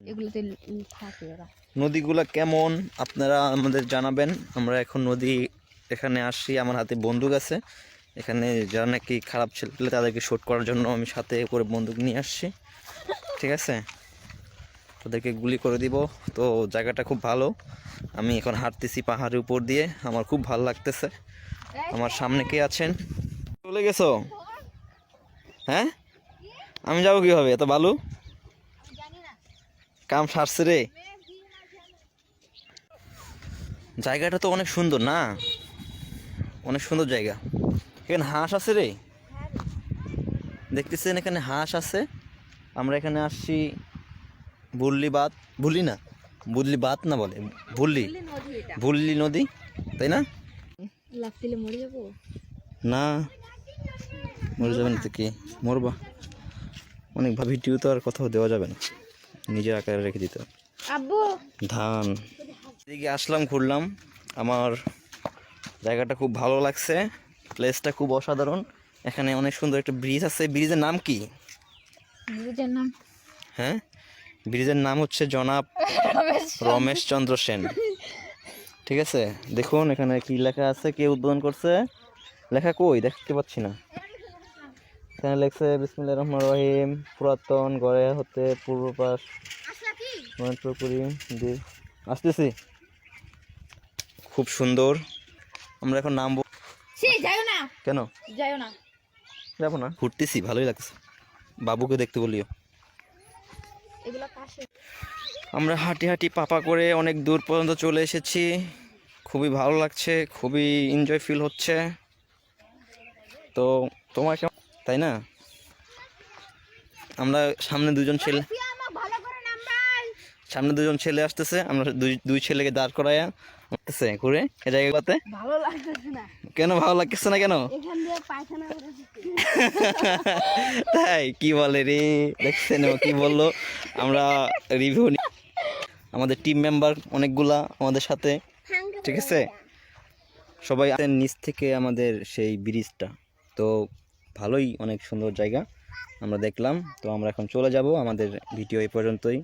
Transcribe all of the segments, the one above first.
এগুলোতে থাকে ওরা। নদীগুলো কেমন আপনারা আমাদের জানাবেন। আমরা এখন নদী এখানে আসছি, আমার হাতে বন্দুক আছে। এখানে যারা নাকি খারাপ ছেলে তাদেরকে শ্যুট করার জন্য আমি সাথে করে বন্দুক নিয়ে আসছি, ঠিক আছে? তাদেরকে গুলি করে দিব। তো জায়গাটা খুব ভালো। আমি এখন হাঁটতেছি পাহাড়ের উপর দিয়ে, আমার খুব ভালো লাগতেছে। আমার সামনে কে আছেন? চলে গেছো? হ্যাঁ, আমি যাবো কীভাবে? এত বালু কাম সারছে রে। জায়গাটা তো অনেক সুন্দর না? অনেক সুন্দর জায়গা। এখানে হাঁস আছে রে, দেখতেছেন এখানে হাঁস আছে। আমরা এখানে আসছি বুল্লি বাঁধ, বুল্লি না, বুল্লি বাঁধ না বলে, বুল্লি, বুল্লি নদী, তাই না? লাফ দিলে মরে যাবো না, মরে যাবেন তো কি, মরবা। অনেক ভিডিও তো আর কোথাও দেওয়া যাবে না, নিজের আকারে রেখে দিতে হবে। আব্বু ধান এদিকে আসলাম, ঘুরলাম। আমার জায়গাটা খুব ভালো লাগছে, প্লেসটা খুব অসাধারণ। এখানে অনেক সুন্দর একটা ব্রিজ আছে। ব্রিজের নাম কি? ব্রিজের নাম, হ্যাঁ, ব্রিজের নাম হচ্ছে জনাব রমেশ চন্দ্র সেন, ঠিক আছে? দেখুন এখানে কি লেখা আছে, কে উদ্বোধন করছে, লেখা কই দেখতে পাচ্ছি না। এখানে লেখছে বিসমিল্লাহির রহমানির রহিম, পুরাতন গড়ে হতে পূর্ব পাশ পুকুরি দিয়ে আসতেছি। খুব সুন্দর। আমরা এখন নামবো। যাইও না। কেন যাইও না? যাবো না, ঘুরতেছি, ভালোই লাগছে। বাবুকে দেখতে বলিও। এগুলো পাশে। আমরা হাঁটি হাঁটি পাপা করে অনেক দূর পর্যন্ত চলে এসেছি। খুবই ভালো লাগছে, খুবই এনজয় ফিল হচ্ছে। তো তোমার কেমন, তাই না? আমরা সামনে দুজন ছেলে আসতেছে, আমরা দুই ছেলেকে দাঁড় করাইয়া আসতেছে ঘুরে এ জায়গাতে। ভালো লাগতেছে না। কেন ভালো লাগতেছে না? কেন? এখান দিয়ে পায়খানা করেছে। তাই কি বলে রে, দেখছেন ও কি বললো? আমরা রিভিউ, আমাদের টিম মেম্বার অনেকগুলা আমাদের সাথে, ঠিক আছে? সবাই নিচ থেকে আমাদের সেই ব্রিজটা, তো ভালোই, অনেক সুন্দর জায়গা আমরা দেখলাম। তো আমরা এখন চলে যাব, আমাদের ভিডিও এই পর্যন্তই।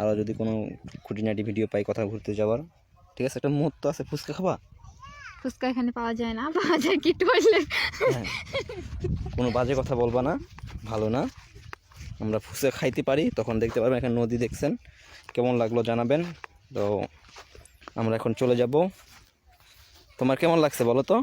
আরও যদি কোনো খুঁটিনাটি ভিডিও পাই কথা ঘুরতে যাওয়ার, ঠিক আছে? একটা মুহূর্ত আছে, ফুচকা খাবা? ফুচকা এখানে পাওয়া যায় না, পাওয়া যায় কি টয়লেট। হ্যাঁ, কোনো বাজে কথা বলবা না, ভালো না। আমরা ফুচকা খাইতে পারি, তখন দেখতে পারবেন। এখানে নদী দেখছেন, কেমন লাগলো জানাবেন। তো আমরা এখন চলে যাব। তোমার কেমন লাগছে বলো তো?